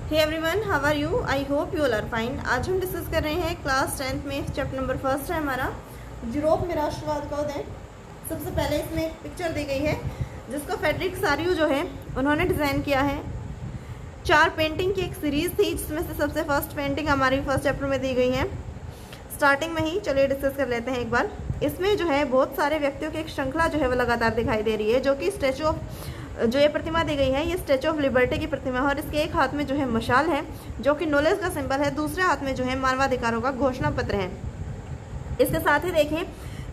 Hey everyone, how are you? I hope you all are fine. आज हम discuss कर रहे हैं क्लास 10th में चैप्टर नंबर 1 है हमारा, यूरोप में राष्ट्रवाद का उदय। सबसे पहले इसमें एक पिक्चर दी गई है जिसको फ्रेडरिक सारियू जो है उन्होंने डिज़ाइन किया है। 4 पेंटिंग की एक सीरीज़ थी जिसमें से सबसे फर्स्ट पेंटिंग हमारी फर्स्ट चैप्टर में दी गई है। स्टार्टिंग में ही चलिए डिस्कस कर लेते हैं एक बार। इसमें जो है बहुत सारे व्यक्तियों की एक श्रृंखला जो है वो लगातार दिखाई दे रही है, जो कि स्टैचू ऑफ जो ये प्रतिमा दी गई है ये स्टैचू ऑफ लिबर्टी की प्रतिमा है और इसके एक हाथ में जो है मशाल है जो कि नॉलेज का सिंबल है, दूसरे हाथ में जो है मानवाधिकारों का घोषणा पत्र है। इसके साथ ही देखें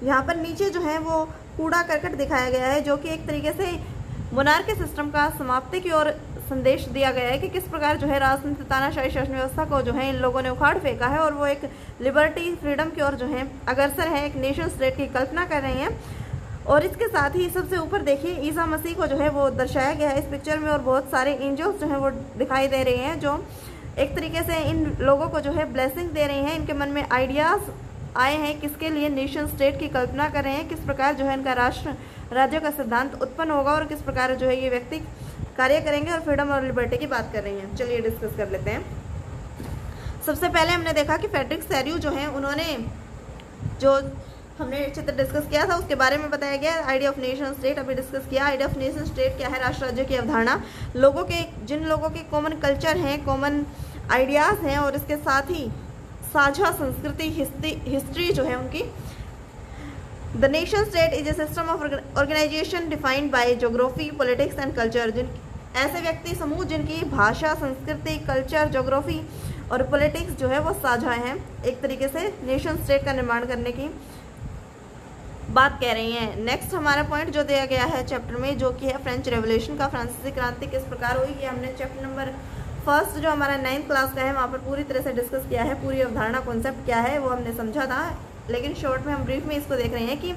यहाँ पर नीचे जो है वो कूड़ा करकट दिखाया गया है, जो कि एक तरीके से मोनार्की सिस्टम का समाप्ति की ओर संदेश दिया गया है कि किस प्रकार जो है राजतंत्र तानाशाही शासन व्यवस्था को जो है इन लोगों ने उखाड़ फेंका है और वो एक लिबर्टी फ्रीडम की ओर जो है अग्रसर है, एक नेशन स्टेट की कल्पना कर रहे हैं। और इसके साथ ही सबसे ऊपर देखिए ईसा मसीह को जो है वो दर्शाया गया है इस पिक्चर में और बहुत सारे एंजल्स जो हैं वो दिखाई दे रहे हैं, जो एक तरीके से इन लोगों को जो है ब्लेसिंग दे रहे हैं। इनके मन में आइडियाज़ आए हैं किसके लिए नेशन स्टेट की कल्पना कर रहे हैं, किस प्रकार जो है इनका राष्ट्र राज्य का सिद्धांत उत्पन्न होगा और किस प्रकार जो है ये व्यक्ति कार्य करेंगे और फ्रीडम और लिबर्टी की बात कर रही हैं। चलिए डिस्कस कर लेते हैं। सबसे पहले हमने देखा कि फ्रेडरिक सारियू जो है उन्होंने जो हमने चित्र डिस्कस किया था उसके बारे में बताया गया। आइडिया ऑफ नेशन स्टेट अभी डिस्कस किया। आइडिया ऑफ नेशन स्टेट क्या है? राष्ट्र राज्य की अवधारणा, लोगों के जिन लोगों के कॉमन कल्चर हैं, कॉमन आइडियाज़ हैं और इसके साथ ही साझा संस्कृति हिस्ट्री जो है उनकी। The nation state is a system of organisation defined by geography, politics and culture. जिन ऐसे व्यक्ति समूह जिनकी भाषा, संस्कृति, कल्चर, ज्योग्राफी और पॉलिटिक्स जो है वो साझा हैं, एक तरीके से नेशन स्टेट का निर्माण करने की बात कह रही हैं। नेक्स्ट हमारा पॉइंट जो दिया गया है चैप्टर में, जो कि है फ्रेंच रेवोल्यूशन का, फ्रांसीसी क्रांति किस प्रकार हुई, ये हमने चैप्टर नंबर 1 जो हमारा 9th क्लास का है वहाँ पर पूरी तरह से डिस्कस किया है। पूरी अवधारणा कॉन्सेप्ट क्या है वो हमने समझा था, लेकिन शॉर्ट में हम ब्रीफ में इसको देख रहे हैं कि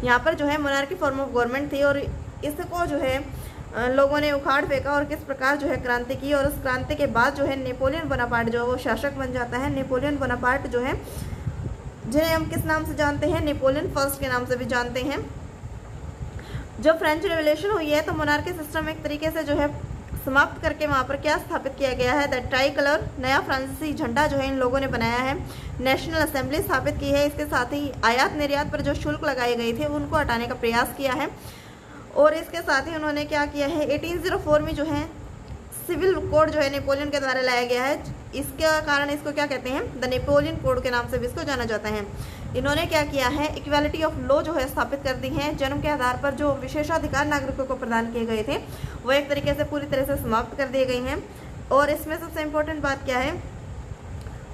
यहाँ पर जो है मोनार्की फॉर्म ऑफ गवर्नमेंट थी और इसको जो है लोगों ने उखाड़ फेंका और किस प्रकार जो है क्रांति की। और उस क्रांति के बाद जो है नेपोलियन बोनापार्ट जो है वो शासक बन जाता है। नेपोलियन बोनापार्ट जो है जिन्हें हम किस नाम से जानते हैं? नेपोलियन फर्स्ट के नाम से भी जानते हैं। जब फ्रेंच रेवोल्यूशन हुई है तो मोनार्की सिस्टम एक तरीके से जो है समाप्त करके वहाँ पर क्या स्थापित किया गया है? द ट्राई कलर, नया फ्रांसीसी झंडा जो है इन लोगों ने बनाया है। नेशनल असेंबली स्थापित की है। इसके साथ ही आयात निर्यात पर जो शुल्क लगाए गए थे उनको हटाने का प्रयास किया है। और इसके साथ ही उन्होंने क्या किया है? 1804 में जो है सिविल कोड जो है नेपोलियन के द्वारा लाया गया है। इसका कारण इसको क्या कहते हैं? द नेपोलियन कोड के नाम से भी इसको जाना जाता है। इन्होंने क्या किया है? इक्वालिटी ऑफ लॉ जो है स्थापित कर दी है। जन्म के आधार पर जो विशेषाधिकार नागरिकों को प्रदान किए गए थे वो एक तरीके से पूरी तरह से समाप्त कर दिए गए हैं। और इसमें सबसे इम्पोर्टेंट बात क्या है?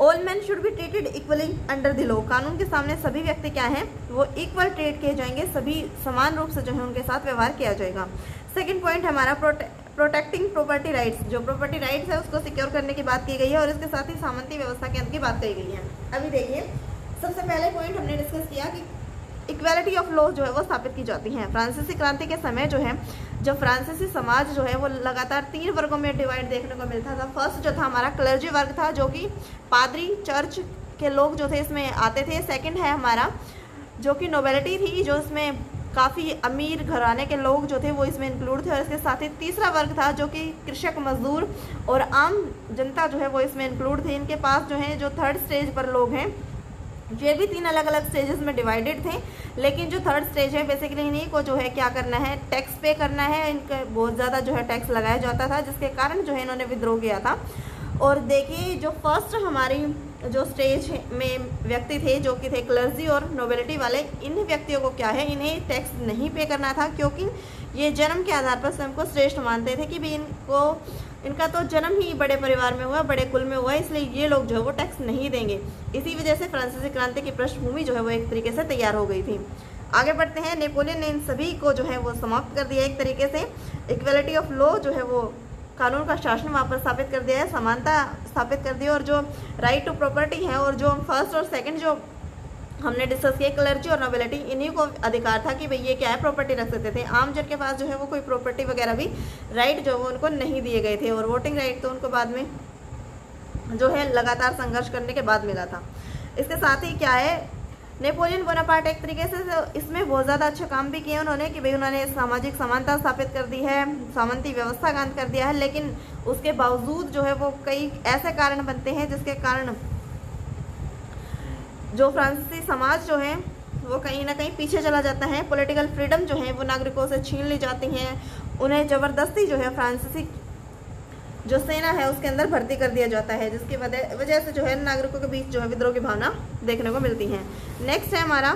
All man should be treated equally under the law. कानून के सामने सभी व्यक्ति क्या हैं? वो इक्वल ट्रीट किए जाएंगे, सभी समान रूप से जो है उनके साथ व्यवहार किया जाएगा। सेकेंड पॉइंट हमारा प्रोटेक्टिंग प्रॉपर्टी राइट्स। जो प्रॉपर्टी राइट्स है उसको सिक्योर करने की बात की गई है और इसके साथ ही सामंती व्यवस्था के अंत की बात कही गई है। अभी देखिए सबसे पहले पॉइंट हमने डिस्कस किया कि इक्वालिटी ऑफ लॉ जो है वो स्थापित की जाती है। फ्रांसीसी क्रांति के समय जो है जब फ्रांसीसी समाज जो है वो लगातार 3 वर्गों में डिवाइड देखने को मिलता था। फर्स्ट जो था हमारा क्लर्जी वर्ग था, जो कि पादरी चर्च के लोग जो थे इसमें आते थे। सेकेंड है हमारा जो कि नोबेलिटी थी, जो इसमें काफ़ी अमीर घराने के लोग जो थे वो इसमें इंक्लूड थे। और इसके साथ ही तीसरा वर्ग था जो कि कृषक, मजदूर और आम जनता जो है वो इसमें इंक्लूड थे। इनके पास जो है जो थर्ड स्टेज पर लोग हैं, ये भी 3 अलग अलग स्टेजेस में डिवाइडेड थे, लेकिन जो थर्ड स्टेज है बेसिकली इन्हीं को जो है क्या करना है? टैक्स पे करना है। इनका बहुत ज़्यादा जो है टैक्स लगाया जाता था, जिसके कारण जो है इन्होंने विद्रोह किया था। और देखिए जो फर्स्ट हमारी जो स्टेज में व्यक्ति थे जो कि थे क्लर्जी और नोबेलिटी वाले, इन व्यक्तियों को क्या है? इन्हें टैक्स नहीं पे करना था, क्योंकि ये जन्म के आधार पर स्वयं को श्रेष्ठ मानते थे कि भी इनका तो जन्म ही बड़े परिवार में हुआ, बड़े कुल में हुआ, इसलिए ये लोग जो है वो टैक्स नहीं देंगे। इसी वजह से फ्रांसीसी क्रांति की पृष्ठभूमि जो है वो एक तरीके से तैयार हो गई थी। आगे बढ़ते हैं। नेपोलियन ने इन सभी को जो है वो समाप्त कर दिया एक तरीके से। इक्वालिटी ऑफ लॉ जो है वो कानून का शासन वहाँ पर स्थापित कर दिया है, समानता स्थापित कर दी। और जो राइट टू प्रॉपर्टी है और जो फर्स्ट और सेकंड जो हमने डिस्कस किया क्लर्जी और नोबेलिटी, इन्हीं को अधिकार था कि भाई ये क्या है? प्रॉपर्टी रख सकते थे। आम जन के पास जो है वो कोई प्रॉपर्टी वगैरह भी राइट जो वो उनको नहीं दिए गए थे। और वोटिंग राइट तो उनको बाद में जो है लगातार संघर्ष करने के बाद मिला था। इसके साथ ही क्या है? नेपोलियन बोनापार्ट एक तरीके से इसमें बहुत ज़्यादा अच्छे काम भी किए उन्होंने कि भाई उन्होंने सामाजिक समानता स्थापित कर दी है, सामंती व्यवस्था का अंत कर दिया है, लेकिन उसके बावजूद जो है वो कई ऐसे कारण बनते हैं जिसके कारण जो फ्रांसीसी समाज जो है वो कहीं ना कहीं पीछे चला जाता है। पॉलिटिकल फ्रीडम जो है वो नागरिकों से छीन ली जाती हैं, उन्हें ज़बरदस्ती जो है फ्रांसीसी जो सेना है उसके अंदर भर्ती कर दिया जाता है, जिसकी वजह से जो है नागरिकों के बीच जो है विद्रोह की भावना देखने को मिलती है। नेक्स्ट है हमारा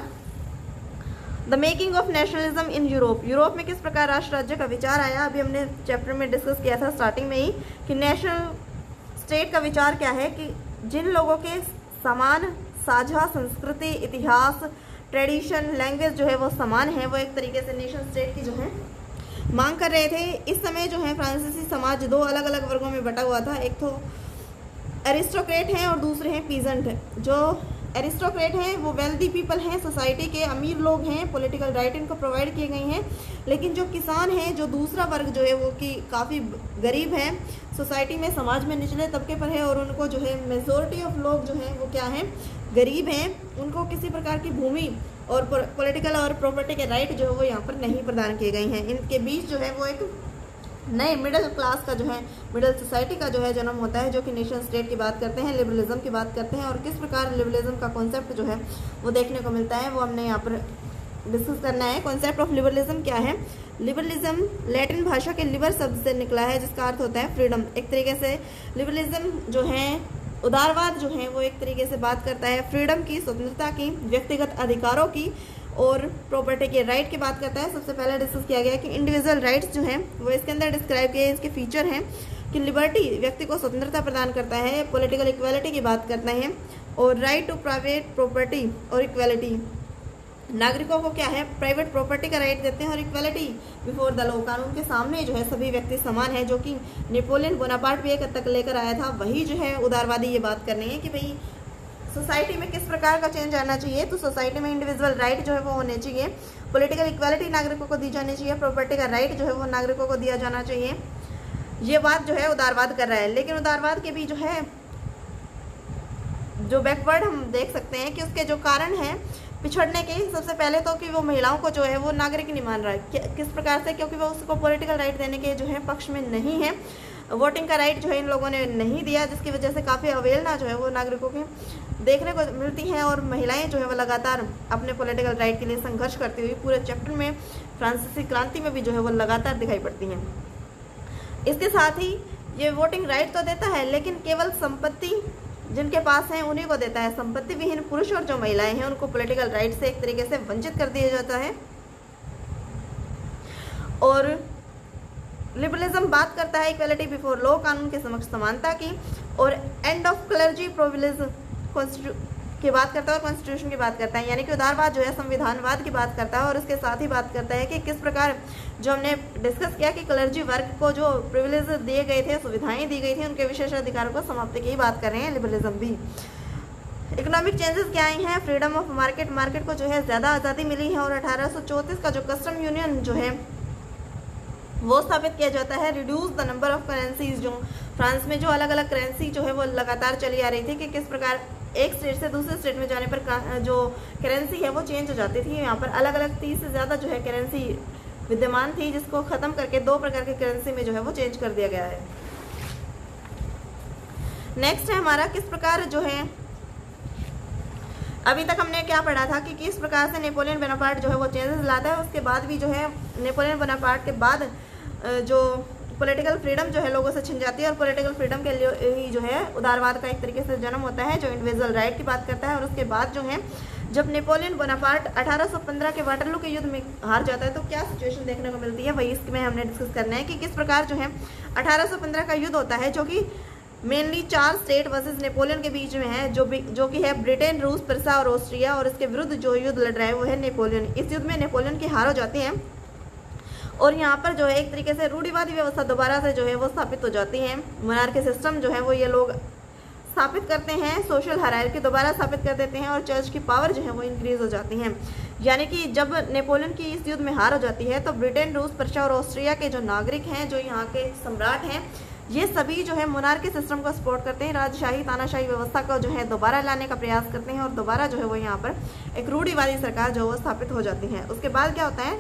the making of nationalism in Europe. Europe में किस प्रकार राष्ट्र राज्य का विचार आया। अभी हमने चैप्टर में डिस्कस किया था स्टार्टिंग में ही कि नेशनल स्टेट का विचार क्या है कि जिन लोगों के समान साझा संस्कृति, इतिहास, ट्रेडिशन, लैंग्वेज जो है वो समान है, वो एक तरीके से नेशन स्टेट की जो है मांग कर रहे थे। इस समय जो है फ्रांसीसी समाज दो अलग अलग वर्गों में बटा हुआ था, एक तो एरिस्टोक्रेट हैं और दूसरे हैं पीजेंट। जो एरिस्टोक्रेट हैं वो वेल्दी पीपल हैं, सोसाइटी के अमीर लोग हैं, पॉलिटिकल राइट इनको प्रोवाइड किए गए हैं। लेकिन जो किसान हैं, जो दूसरा वर्ग जो है वो कि काफ़ी गरीब हैं, सोसाइटी में समाज में निचले तबके पर है और उनको जो है मेजॉरिटी ऑफ लोग जो हैं वो क्या हैं, गरीब हैं, उनको किसी प्रकार की भूमि और पॉलिटिकल और प्रॉपर्टी के राइट जो है वो यहाँ पर नहीं प्रदान किए गए हैं। इनके बीच जो है वो एक नए मिडिल क्लास का जो है, मिडिल सोसाइटी का जो है जन्म होता है, जो कि नेशन स्टेट की बात करते हैं, लिबरलिज्म की बात करते हैं। और किस प्रकार लिबरलिज्म का कॉन्सेप्ट जो है वो देखने को मिलता है वो हमने यहाँ पर डिस्कस करना है। कॉन्सेप्ट ऑफ लिबरलिज्म क्या है। लिबरलिज्म लैटिन भाषा के लिबर शब्द से निकला है, जिसका अर्थ होता है फ्रीडम। एक तरीके से लिबरलिज्म जो है, उदारवाद जो है वो एक तरीके से बात करता है फ्रीडम की, स्वतंत्रता की, व्यक्तिगत अधिकारों की और प्रॉपर्टी के राइट की बात करता है। सबसे पहले डिस्कस किया गया कि इंडिविजुअल राइट्स जो हैं वो इसके अंदर डिस्क्राइब किए, इसके फीचर हैं कि लिबर्टी व्यक्ति को स्वतंत्रता प्रदान करता है, पॉलिटिकल इक्वालिटी की बात करता है और राइट टू प्राइवेट प्रॉपर्टी और इक्वालिटी, नागरिकों को क्या है प्राइवेट प्रॉपर्टी का राइट देते हैं और इक्वालिटी बिफोर द लॉ, कानून के सामने जो है सभी व्यक्ति समान है, जो कि नेपोलियन बोनापार्ट भी एक हद तक लेकर आया था। वही जो है उदारवादी ये बात करनी है कि भाई सोसाइटी में किस प्रकार का चेंज आना चाहिए। तो सोसाइटी में इंडिविजुअल राइट जो है वो होने चाहिए, पॉलिटिकल इक्वालिटी नागरिकों को दी जानी चाहिए, प्रॉपर्टी का राइट जो है वो नागरिकों को दिया जाना चाहिए। ये बात जो है उदारवाद कर रहा है। लेकिन उदारवाद के भी जो है जो बैकवर्ड हम देख सकते हैं कि उसके जो कारण हैं पिछड़ने के, सबसे पहले तो कि वो महिलाओं को जो है वो नागरिक नहीं मान रहा है। किस प्रकार से, क्योंकि वो उसको पॉलिटिकल राइट देने के जो है पक्ष में नहीं है। वोटिंग का राइट जो है इन लोगों ने नहीं दिया, जिसकी वजह से काफ़ी अवहेलना जो है वो नागरिकों के देखने को मिलती हैं और महिलाएं जो है वो लगातार अपने पॉलिटिकल राइट के लिए संघर्ष करती हुई पूरे चैप्टर में फ्रांसीसी क्रांति में भी जो है वो लगातार दिखाई पड़ती हैं। इसके साथ ही ये वोटिंग राइट तो देता है, लेकिन केवल संपत्ति जिनके पास है उन्हीं को देता है। संपत्ति विहीन पुरुष और जो महिलाएं हैं उनको पॉलिटिकल राइट से एक तरीके से वंचित कर दिया जाता है। और लिबरलिज्म बात करता है इक्वलिटी बिफोर लॉ, कानून के समक्ष समानता की, और एंड ऑफ क्लर्जी प्रोविलेज की बात करता है और कॉन्स्टिट्यूशन की बात करता है। यानी कि उदारवाद जो है संविधानवाद की बात करता है और इसके साथ ही बात करता है कि किस प्रकार जो हमने डिस्कस किया कि क्लर्जी वर्ग को जो प्रिविलेज दिए गए थे, सुविधाएं दी गई थी, उनके विशेषाधिकारों को समाप्ति की बात कर रहे हैं लिबरलिज्म भी। इकोनॉमिक चेंजेस क्या आई हैं, फ्रीडम ऑफ मार्केट, मार्केट को जो है ज़्यादा आज़ादी मिली है और 1834 का जो कस्टम यूनियन जो है वो स्थापित किया जाता है। Reduce the number of currencies, जो फ्रांस में जो अलग अलग करेंसी जो है वो लगातार चली आ रही थी कि किस प्रकार एक स्टेट से दूसरे स्टेट में जाने पर जो करेंसी है वो चेंज हो जाती थी। यहाँ पर अलग अलग 30 से ज़्यादा जो है करेंसी विद्यमान थी, जिसको ख़त्म करके 2 प्रकार की करेंसी में जो है वो चेंज कर दिया गया है। नेक्स्ट है हमारा किस प्रकार जो है, अभी तक हमने क्या पढ़ा था कि किस प्रकार से नेपोलियन बोनापार्ट जो है वो चेंजेस लाता है। उसके बाद भी जो है नेपोलियन बोनापार्ट के बाद जो पॉलिटिकल फ्रीडम जो है लोगों से छिन जाती है और पॉलिटिकल फ्रीडम के लिए ही जो है उदारवाद का एक तरीके से जन्म होता है, जो इंडिविजुअल राइट की बात करता है। और उसके बाद जो है जब नेपोलियन बोनापार्ट 1815 के वाटरलू के युद्ध में हार जाता है तो क्या सिचुएशन देखने को मिलती है, वही इसमें हमने डिस्कस करना है कि किस प्रकार जो है 1815 का युद्ध होता है, जो कि मेनली 4 स्टेट वर्सेस नेपोलियन के बीच में है, जो कि है ब्रिटेन, रूस, पर्सा और ऑस्ट्रिया। और इसके विरुद्ध जो युद्ध लड़ रहा है वो है नेपोलियन। इस युद्ध में नेपोलियन की हार हो जाती है और यहाँ पर जो है एक तरीके से रूढ़िवादी व्यवस्था दोबारा से जो है वो स्थापित हो जाती है। मोनार्की सिस्टम जो है वो ये लोग स्थापित करते हैं, सोशल हायरार्की दोबारा स्थापित कर देते हैं और चर्च की पावर जो है वो इंक्रीज हो जाती है। यानी कि जब नेपोलियन की इस युद्ध में हार हो जाती है तो ब्रिटेन, रूस, पर्शिया और ऑस्ट्रिया के जो नागरिक हैं, जो यहाँ के सम्राट हैं, ये सभी जो है मोनार्की सिस्टम को सपोर्ट करते हैं, राजशाही तानाशाही व्यवस्था को जो है दोबारा लाने का प्रयास करते हैं और दोबारा जो है वो यहाँ पर एक रूढ़िवादी सरकार जो वो स्थापित हो जाती है। उसके बाद क्या होता है,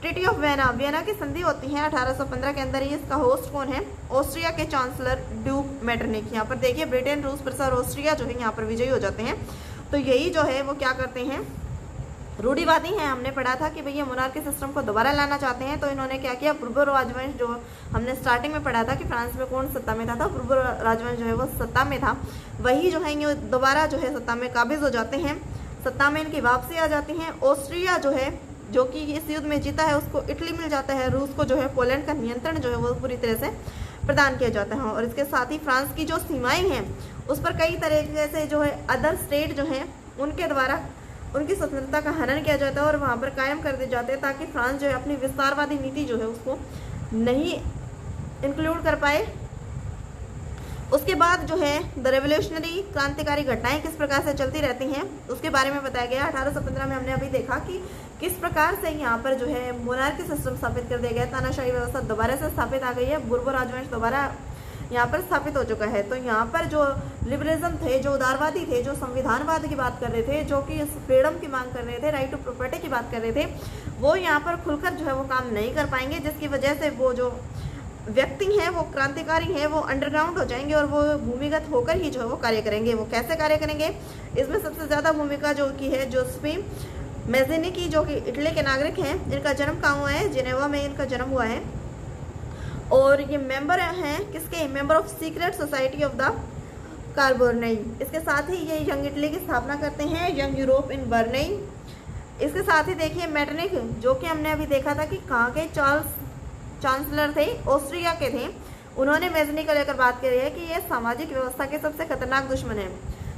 ट्रीटी ऑफ वियना की संधि होती है 1815 के अंदर। इसका होस्ट कौन है, ऑस्ट्रिया के चांसलर ड्यूक मेटरनिक। यहाँ पर देखिए ब्रिटेन, रूस, प्रूसिया और ऑस्ट्रिया जो है यहाँ पर विजयी हो जाते हैं। तो यही जो है वो क्या करते हैं, रूढ़िवादी हैं। हमने पढ़ा था कि भैया मोनार्की सिस्टम को दोबारा लाना चाहते हैं, तो इन्होंने क्या किया, पूर्व राजवंश जो हमने स्टार्टिंग में पढ़ा था कि फ्रांस में कौन सत्ता में था, पूर्व राजवंश जो है वो सत्ता में था, वही जो है ये दोबारा जो है सत्ता में काबिज हो जाते हैं, सत्ता में इनकी वापसी आ जाती है। ऑस्ट्रिया जो है जो कि इस युद्ध में जीता है उसको इटली मिल जाता है, रूस को जो है पोलैंड का नियंत्रण जो है वो पूरी तरह से प्रदान किया जाता है। और इसके साथ ही फ्रांस की जो सीमाएं हैं उस पर कई तरीके से जो है अदर स्टेट जो है उनके द्वारा उनकी स्वतंत्रता का हनन किया जाता है और वहाँ पर कायम कर दिए जाते हैं, ताकि फ्रांस जो है अपनी विस्तारवादी नीति जो है उसको नहीं इंक्लूड कर पाए। उसके बाद जो है द रेवोल्यूशनरी क्रांतिकारी घटनाएं किस प्रकार से चलती रहती हैं उसके बारे में बताया गया। 1815 में हमने अभी देखा कि किस प्रकार से यहाँ पर जो है मोनार्की सिस्टम स्थापित कर दिया गया, तानाशाही व्यवस्था दोबारा से स्थापित आ गई है, बुर्बो राजवंश दोबारा यहाँ पर स्थापित हो चुका है। तो यहाँ पर जो लिबरलिज्म थे, जो उदारवादी थे, जो संविधानवाद की बात कर रहे थे, जो कि फ्रीडम की मांग कर रहे थे, राइट टू प्रॉपर्टी की बात कर रहे थे, वो यहाँ पर खुलकर जो है वो काम नहीं कर पाएंगे, जिसकी वजह से वो जो व्यक्ति हैं, वो क्रांतिकारी हैं, वो अंडरग्राउंड हो जाएंगे और वो भूमिगत होकर ही जो है वो कार्य करेंगे। वो कैसे कार्य करेंगे, इसमें सबसे ज़्यादा भूमिका जो की है जोसेफी मैज़िनी की, जो कि इटली के नागरिक हैं। इनका जन्म कहाँ हुआ है, जिनेवा में इनका जन्म हुआ है। और ये मेंबर हैं किसके, member of secret society of the Carbonari. इसके साथ ही ये यंग इटली की स्थापना करते हैं, यंग यूरोप इन बर्नई। इसके साथ ही देखिए मेटरनिक, जो कि हमने अभी देखा था कि कहाँ के चांसलर थे, ऑस्ट्रिया के थे। उन्होंने मैज़नी को लेकर बात करी है कि ये सामाजिक व्यवस्था के सबसे खतरनाक दुश्मन है,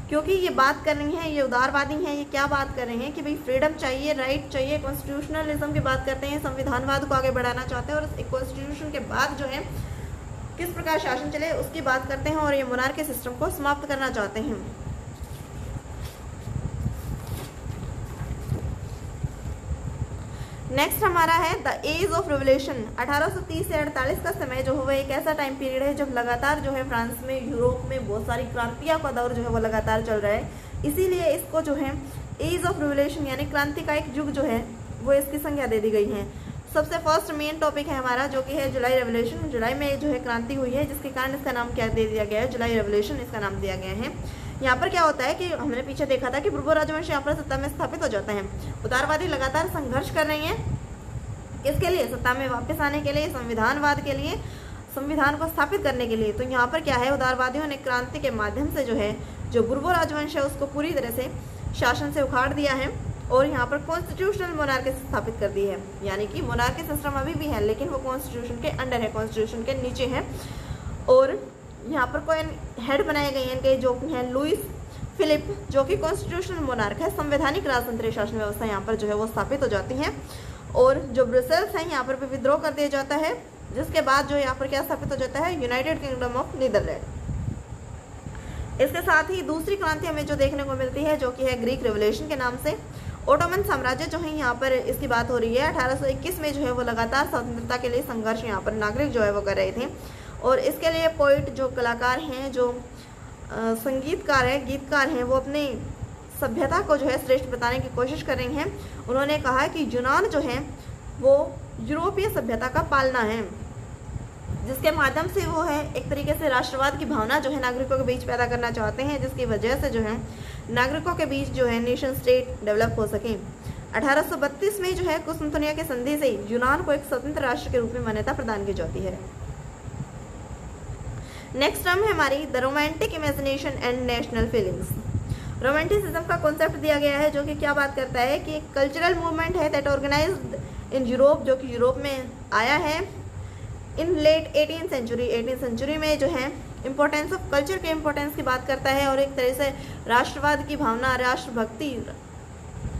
क्योंकि ये बात कर रही हैं, ये उदारवादी हैं। ये क्या बात कर रहे हैं कि भाई फ्रीडम चाहिए, राइट चाहिए, कॉन्स्टिट्यूशनलिज्म की बात करते हैं, संविधानवाद को आगे बढ़ाना चाहते हैं और इस कॉन्स्टिट्यूशन के बाद जो है किस प्रकार शासन चले उसकी बात करते हैं और ये मोनार्की सिस्टम को समाप्त करना चाहते हैं। नेक्स्ट हमारा है द एज ऑफ रेवोल्यूशन। 1830 से 48 का समय जो है वो एक ऐसा टाइम पीरियड है जब लगातार जो है फ्रांस में, यूरोप में बहुत सारी क्रांतियों का दौर जो है वो लगातार चल रहा है। इसीलिए इसको जो है एज ऑफ रेवोल्यूशन यानी क्रांति का एक युग जो है वो इसकी संज्ञा दे दी गई है। सबसे फर्स्ट मेन टॉपिक है हमारा जो कि है जुलाई रेवोल्यूशन। जुलाई में जो है क्रांति हुई है, जिसके कारण इसका नाम क्या दे दिया गया है, जुलाई रेवोल्यूशन इसका नाम दिया गया है। यहाँ पर क्या होता है कि हमने पीछे देखा था कि पूर्व राजवंश यहाँ पर सत्ता में स्थापित हो जाता है। उदारवादी लगातार संघर्ष कर रही हैं, किसके लिए, सत्ता में वापस आने के लिए, संविधानवाद के लिए, संविधान को स्थापित करने के लिए। तो यहाँ पर क्या है, उदारवादियों ने क्रांति के माध्यम से जो है जो पूर्व राजवंश है उसको पूरी तरह से शासन से उखाड़ दिया है और यहाँ पर कॉन्स्टिट्यूशनल मोनार्की स्थापित कर दी है। यानी कि मोनार्की सिस्टम अभी भी है लेकिन वो कॉन्स्टिट्यूशन के अंडर है, कॉन्स्टिट्यूशन के नीचे है। और यहाँ पर कोई हेड बनाए गए हैं इनके, जो हैं लुइस फिलिप, जो कि कॉन्स्टिट्यूशनल मोनार्क है। संवैधानिक राजतंत्रीय शासन व्यवस्था यहाँ पर जो है वो स्थापित हो जाती है। और जो ब्रुसेल्स है यहाँ पर भी विद्रोह कर दिया जाता है, जिसके बाद जो यहाँ पर क्या स्थापित हो जाता है, यूनाइटेड किंगडम ऑफ नीदरलैंड। इसके साथ ही दूसरी क्रांति हमें जो देखने को मिलती है जो कि है ग्रीक रेवोल्यूशन के नाम से। ओटोमन साम्राज्य जो है यहाँ पर इसकी बात हो रही है। 1821 में जो है वो लगातार स्वतंत्रता के लिए संघर्ष यहाँ पर नागरिक जो है वो कर रहे थे और इसके लिए पोइट, जो कलाकार हैं, जो संगीतकार हैं, गीतकार हैं, वो अपनी सभ्यता को जो है श्रेष्ठ बताने की कोशिश कर रही हैं। उन्होंने कहा कि यूनान जो है वो यूरोपीय सभ्यता का पालना है, जिसके माध्यम से वो है एक तरीके से राष्ट्रवाद की भावना जो है नागरिकों के बीच पैदा करना चाहते हैं, जिसकी वजह से जो है नागरिकों के बीच जो है नेशन स्टेट डेवलप हो सके। 1832 में जो है कुस्तुनतुनिया की संधि से यूनान को एक स्वतंत्र राष्ट्र के रूप में मान्यता प्रदान की जाती है। नेक्स्ट टर्म है हमारी the romantic imagination and national feelings. Romanticism का कॉन्सेप्ट दिया गया है जो कि क्या बात करता है कि एक कल्चरल मूवमेंट है दैट ऑर्गेनाइज्ड इन यूरोप, जो कि यूरोप में आया है इन late 18th century. 18th century में जो है इम्पोर्टेंस ऑफ कल्चर के इम्पोर्टेंस की बात करता है और एक तरह से राष्ट्रवाद की भावना, राष्ट्रभक्ति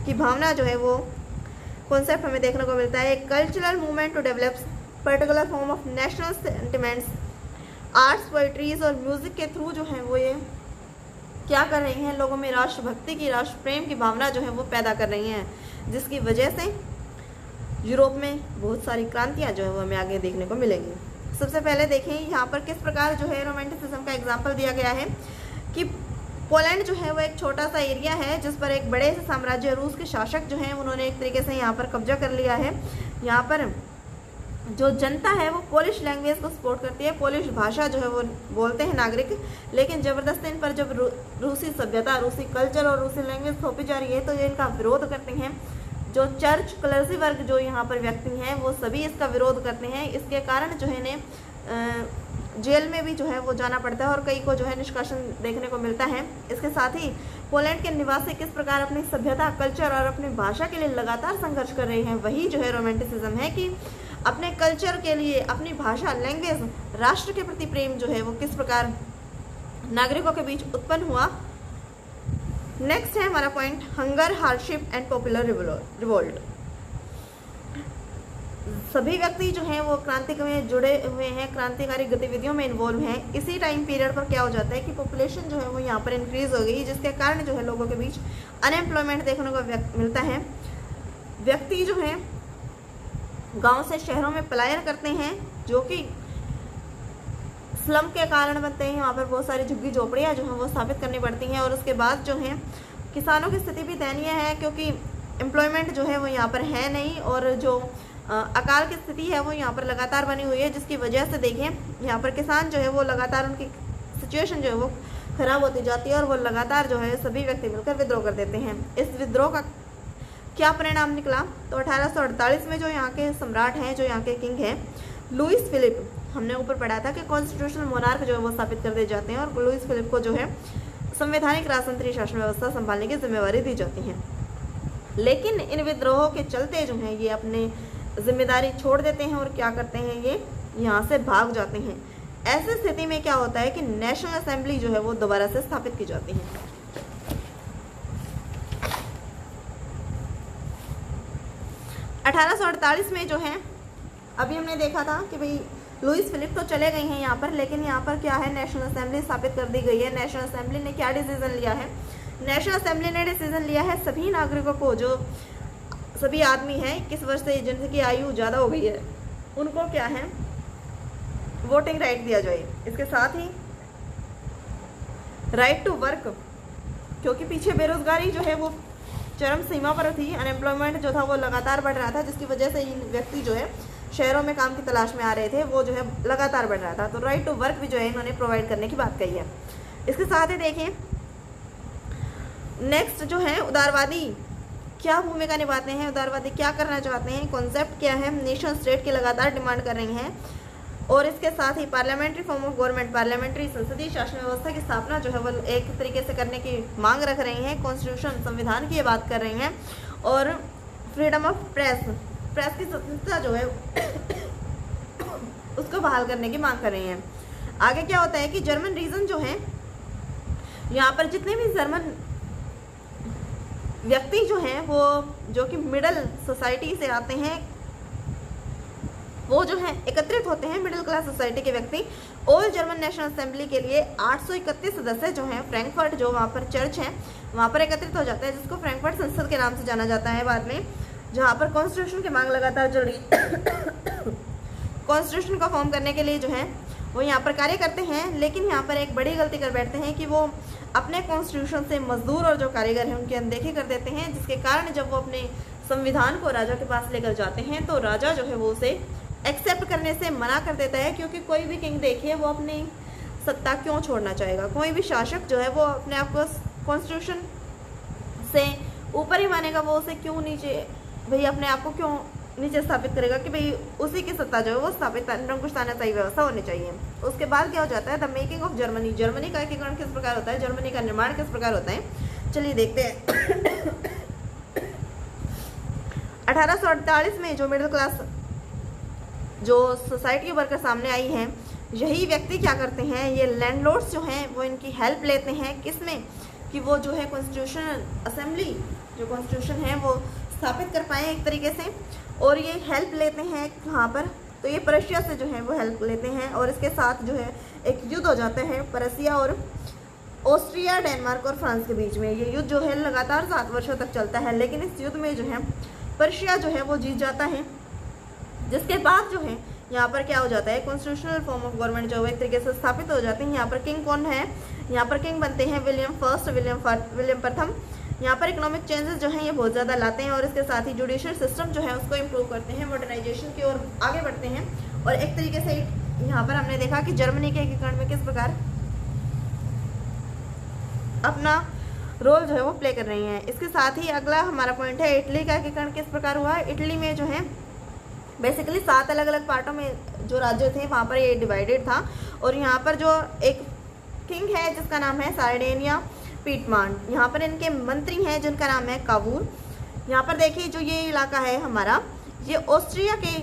की भावना जो है वो कॉन्सेप्ट हमें देखने को मिलता है। Cultural movement to develop particular form of national sentiments, arts, poetries और म्यूज़िक के थ्रू जो है वो ये क्या कर रही हैं, लोगों में राष्ट्रभक्ति की, राष्ट्र प्रेम की भावना जो है वो पैदा कर रही हैं, जिसकी वजह से यूरोप में बहुत सारी क्रांतियाँ जो है वो हमें आगे देखने को मिलेंगी। सबसे पहले देखें यहाँ पर किस प्रकार जो है रोमांटिसिज्म का एग्जाम्पल दिया गया है कि पोलैंड जो है वो एक छोटा सा एरिया है जिस पर एक बड़े से साम्राज्य रूस के शासक जो हैं उन्होंने एक तरीके से यहाँ पर कब्जा कर लिया है। यहाँ पर जो जनता है वो पोलिश लैंग्वेज को सपोर्ट करती है, पोलिश भाषा जो है वो बोलते हैं नागरिक, लेकिन ज़बरदस्ती इन पर जब रूसी सभ्यता, रूसी कल्चर और रूसी लैंग्वेज थोपी जा रही है तो ये इनका विरोध करते हैं। जो चर्च क्लर्जी वर्ग जो यहाँ पर व्यक्ति हैं वो सभी इसका विरोध करते हैं। इसके कारण जो है इन्हें जेल में भी जो है वो जाना पड़ता है और कई को जो है निष्कासन देखने को मिलता है। इसके साथ ही पोलैंड के निवासी किस प्रकार अपनी सभ्यता, कल्चर और अपनी भाषा के लिए लगातार संघर्ष कर रहे हैं, वही जो है रोमांटिसिज्म है कि अपने कल्चर के लिए, अपनी भाषा, लैंग्वेज, राष्ट्र के प्रति प्रेम जो है वो किस प्रकार नागरिकों के बीच उत्पन्न हुआ। नेक्स्ट है हमारा point, hunger, hardship and popular revolt. सभी व्यक्ति जो हैं वो क्रांति में जुड़े हुए हैं, क्रांतिकारी गतिविधियों में इन्वॉल्व हैं। इसी टाइम पीरियड पर क्या हो जाता है कि पॉपुलेशन जो है वो यहाँ पर इंक्रीज हो गई, जिसके कारण जो है लोगों के बीच अनएम्प्लॉयमेंट देखने को मिलता है। व्यक्ति जो है गांव से शहरों में पलायन करते हैं जो कि स्लम के कारण बनते हैं। वहाँ पर बहुत सारी झुग्गी झोपड़ियाँ जो हैं वो स्थापित करनी पड़ती हैं। और उसके बाद जो है किसानों की स्थिति भी दयनीय है क्योंकि एम्प्लॉयमेंट जो है वो यहाँ पर है नहीं, और जो अकाल की स्थिति है वो यहाँ पर लगातार बनी हुई है, जिसकी वजह से देखें यहाँ पर किसान जो है वो लगातार उनकी सिचुएशन जो है वो खराब होती जाती है और वो लगातार जो है सभी व्यक्ति मिलकर विद्रोह कर देते हैं। इस विद्रोह का क्या परिणाम निकला, तो 1848 में जो यहाँ के सम्राट हैं, जो यहाँ के किंग हैं लुईस फिलिप, हमने ऊपर पढ़ा था कि कॉन्स्टिट्यूशनल मोनार्क जो है वो स्थापित कर दिए जाते हैं और लुईस फिलिप को जो है संवैधानिक राजतंत्रीय शासन व्यवस्था संभालने की जिम्मेवारी दी जाती है। लेकिन इन विद्रोहों के चलते जो है ये अपने जिम्मेदारी छोड़ देते हैं और क्या करते हैं, ये यहाँ से भाग जाते हैं। ऐसी स्थिति में क्या होता है कि नेशनल असेंबली जो है वो दोबारा से स्थापित की जाती है। अठारह में जो है, अभी हमने देखा था कि भाई लुईस फिलिप तो चले गए हैं यहाँ पर, लेकिन यहाँ पर क्या है, नेशनल असेंबली स्थापित कर दी गई है। नेशनल असेंबली ने क्या डिसीजन लिया है, नेशनल असेंबली ने डिसीजन लिया है सभी नागरिकों को, जो सभी आदमी हैं 21 वर्ष से जिनकी आयु ज़्यादा हो गई है, उनको क्या है वोटिंग राइट दिया जाए। इसके साथ ही राइट टू वर्क, क्योंकि पीछे बेरोजगारी जो है वो चरम सीमा पर थी, अनएम्प्लॉयमेंट जो था वो लगातार बढ़ रहा था, जिसकी वजह से इन व्यक्ति जो है शहरों में काम की तलाश में आ रहे थे, वो जो है लगातार बढ़ रहा था। तो राइट टू वर्क भी जो है इन्होंने प्रोवाइड करने की बात कही है। इसके साथ ही देखें नेक्स्ट जो है उदारवादी क्या भूमिका निभाते हैं, उदारवादी क्या करना चाहते हैं, कॉन्सेप्ट क्या है, नेशन स्टेट की लगातार डिमांड कर रही हैं। और इसके साथ ही parliamentary form of government, parliamentary संसदीय शासन व्यवस्था की स्थापना जो है वो एक तरीके से करने की मांग रख रही हैं, कॉन्स्टिट्यूशन संविधान की ये बात कर रही हैं। और फ्रीडम ऑफ प्रेस, प्रेस की स्वतंत्रता जो है उसको बहाल करने की मांग कर रही हैं। आगे क्या होता है कि जर्मन रीजन जो है, यहाँ पर जितने भी जर्मन व्यक्ति जो हैं वो जो कि मिडिल सोसाइटी से आते हैं, वो जो है एकत्रित होते हैं, मिडिल क्लास सोसाइटी के व्यक्ति। ऑल जर्मन नेशनल असेंबली के लिए 831 सदस्य जो हैं फ्रैंकफर्ट, जो वहाँ पर चर्च है, वहाँ पर एकत्रित हो जाता है, जिसको फ्रैंकफर्ट संसद के नाम से जाना जाता है बाद में, जहाँ पर कॉन्स्टिट्यूशन की मांग लगातार चल रही कॉन्स्टिट्यूशन को फॉर्म करने के लिए जो है वो यहाँ पर कार्य करते हैं। लेकिन यहाँ पर एक बड़ी गलती कर बैठते हैं कि वो अपने कॉन्स्टिट्यूशन से मजदूर और जो कारीगर हैं उनकी अनदेखी कर देते हैं, जिसके कारण जब वो अपने संविधान को राजा के पास लेकर जाते हैं तो राजा जो है वो उसे एक्सेप्ट करने से मना कर देता है, क्योंकि कोई भी किंग देखिए वो अपनी सत्ता क्यों छोड़ना चाहेगा, कोई भी शासक जो है वो अपने आप को कॉन्स्टिट्यूशन से ऊपर ही मानेगा, वो उसे क्यों नीचे, भाई अपने आप को क्यों नीचे स्थापित करेगा कि भाई उसी की सत्ता जो है वो स्थापित तानाशाही व्यवस्था होनी चाहिए। उसके बाद क्या हो जाता है, the making of Germany, Germany का एकीकरण किस प्रकार होता है, जर्मनी का निर्माण किस प्रकार होता है, चलिए देखते हैं। 1848 में जो मिडिल क्लास जो सोसाइटी वर्कर सामने आई हैं, यही व्यक्ति क्या करते हैं, ये लैंडलॉर्ड्स जो हैं वो इनकी हेल्प लेते हैं, किसमें कि वो जो है कॉन्स्टिट्यूशन असेंबली, जो कॉन्स्टिट्यूशन है वो स्थापित कर पाएँ एक तरीके से। और ये हेल्प लेते हैं कहाँ पर, तो ये प्रशिया से जो है वो हेल्प लेते हैं। और इसके साथ जो है एक युद्ध हो जाता है प्रशिया और ऑस्ट्रिया, डेनमार्क और फ्रांस के बीच में। ये युद्ध जो है लगातार 7 वर्षों तक चलता है, लेकिन इस युद्ध में जो है प्रशिया जो है वो जीत जाता है। जिसके बाद जो है यहाँ पर क्या हो जाता है, कॉन्स्टिट्यूशनल फॉर्म ऑफ गवर्नमेंट जो है एक तरीके से स्थापित हो जाते हैं। यहाँ पर किंग कौन है, यहाँ पर किंग बनते हैं विलियम फर्स्ट, विलियम प्रथम। यहाँ पर इकोनॉमिक चेंजेस जो हैं ये बहुत ज़्यादा लाते हैं और इसके साथ ही जुडिशियल सिस्टम जो है उसको इम्प्रूव करते हैं, मॉडर्नाइजेशन की ओर आगे बढ़ते हैं। और एक तरीके से यहाँ पर हमने देखा कि जर्मनी के एकीकरण में किस प्रकार अपना रोल जो है वो प्ले कर रही हैं। इसके साथ ही अगला हमारा पॉइंट है इटली का एकीकरण किस प्रकार हुआ। इटली में जो है बेसिकली 7 अलग अलग पार्टों में जो राज्य थे वहाँ पर ये डिवाइडेड था। और यहाँ पर जो एक किंग है जिसका नाम है सार्डिनिया पीटमान, यहाँ पर इनके मंत्री हैं जिनका नाम है कावूर। यहाँ पर देखिए जो ये इलाका है हमारा ये ऑस्ट्रिया के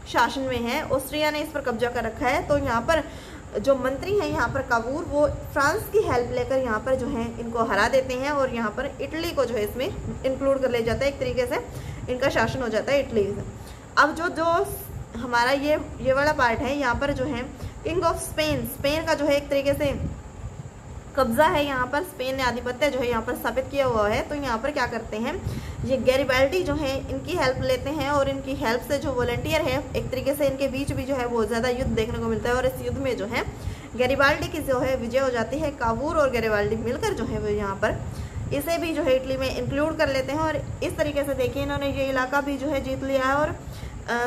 शासन में है, ऑस्ट्रिया ने इस पर कब्जा कर रखा है। तो यहाँ पर जो मंत्री हैं यहाँ पर कावूर वो फ्रांस की हेल्प लेकर यहाँ पर जो है इनको हरा देते हैं और यहाँ पर इटली को जो है इसमें इंक्लूड कर ले जाता है, एक तरीके से इनका शासन हो जाता है इटली से। अब जो हमारा ये वाला पार्ट है यहाँ पर जो है किंग ऑफ स्पेन, स्पेन का जो है एक तरीके से कब्जा है, यहाँ पर स्पेन ने आधिपत्य जो है यहाँ पर स्थापित किया हुआ है। तो यहाँ पर क्या करते हैं ये गैरिबाल्डी जो है इनकी हेल्प लेते हैं और इनकी हेल्प से जो वॉलंटियर है एक तरीके से इनके बीच भी जो है बहुत ज़्यादा युद्ध देखने को मिलता है और इस युद्ध में जो है गैरिबाल्डी की जो है विजय हो जाती है। कावूर और गैरिबाल्डी मिलकर जो है वो यहाँ पर इसे भी जो है इटली में इंक्लूड कर लेते हैं और इस तरीके से देखिए इन्होंने ये इलाका भी जो है जीत लिया है और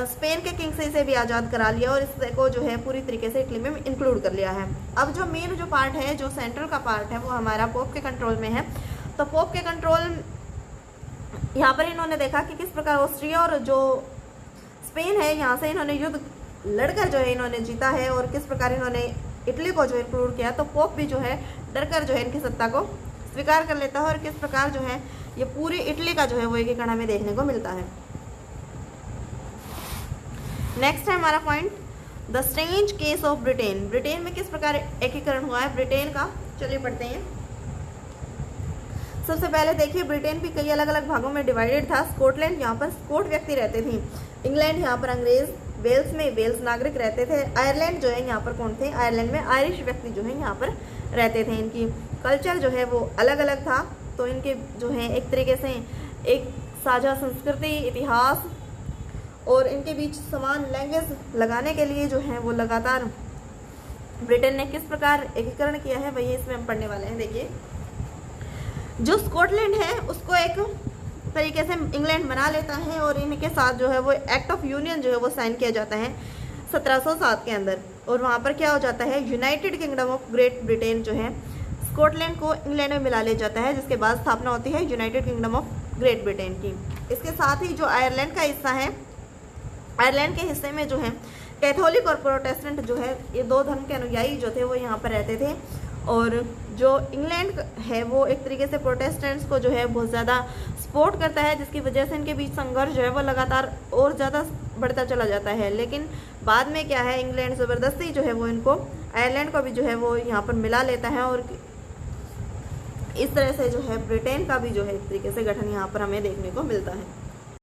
स्पेन के किंग से इसे भी आज़ाद करा लिया और इसको जो है पूरी तरीके से इटली में इंक्लूड कर लिया है। अब जो मेन जो पार्ट है जो सेंट्रल का पार्ट है वो हमारा पोप के कंट्रोल में है। तो पोप के कंट्रोल यहाँ पर इन्होंने देखा कि किस प्रकार ऑस्ट्रिया और जो स्पेन है यहाँ से इन्होंने युद्ध लड़कर जो है इन्होंने जीता है और किस प्रकार इन्होंने इटली को जो इंक्लूड किया। तो पोप भी जो है डरकर जो है इनकी सत्ता को स्वीकार कर लेता है और किस प्रकार जो है ये पूरी इटली का जो है वो एकीकरण हमें देखने को मिलता है। नेक्स्ट है हमारा point the strange case of Britain. Britain में किस प्रकार एकीकरण हुआ है ब्रिटेन का, चलिए पढ़ते हैं। सबसे पहले देखिए ब्रिटेन भी कई अलग अलग भागों में डिवाइडेड था। स्कॉटलैंड यहाँ पर स्कॉट व्यक्ति रहते थे, इंग्लैंड यहाँ पर अंग्रेज, वेल्स में वेल्स नागरिक रहते थे, आयरलैंड जो है यहाँ पर कौन थे, आयरलैंड में आयरिश व्यक्ति जो है यहाँ पर रहते थे। इनकी कल्चर जो है वो अलग अलग था। तो इनके जो है एक तरीके से एक साझा संस्कृति, इतिहास और इनके बीच समान लैंग्वेज लगाने के लिए जो है वो लगातार ब्रिटेन ने किस प्रकार एकीकरण किया है वही इसमें हम पढ़ने वाले हैं। देखिए जो स्कॉटलैंड है उसको एक तरीके से इंग्लैंड बना लेता है और इनके साथ जो है वो एक्ट ऑफ यूनियन जो है वो साइन किया जाता है 1707 के अंदर। और वहाँ पर क्या हो जाता है United kingdom of great Britain जो है स्कॉटलैंड को इंग्लैंड में मिला ले जाता है, जिसके बाद स्थापना होती है United kingdom of great Britain की। इसके साथ ही जो आयरलैंड का हिस्सा है, आयरलैंड के हिस्से में जो है कैथोलिक और प्रोटेस्टेंट जो है ये दो धर्म के अनुयायी जो थे वो यहाँ पर रहते थे। और जो इंग्लैंड है वो एक तरीके से प्रोटेस्टेंट्स को जो है बहुत ज़्यादा सपोर्ट करता है, जिसकी वजह से इनके बीच संघर्ष जो है वो लगातार और ज़्यादा बढ़ता चला जाता है। लेकिन बाद में क्या है इंग्लैंड ज़बरदस्ती जो है वो इनको आयरलैंड को भी जो है वो यहाँ पर मिला लेता है और इस तरह से जो है ब्रिटेन का भी जो है एक तरीके से गठन यहाँ पर हमें देखने को मिलता है।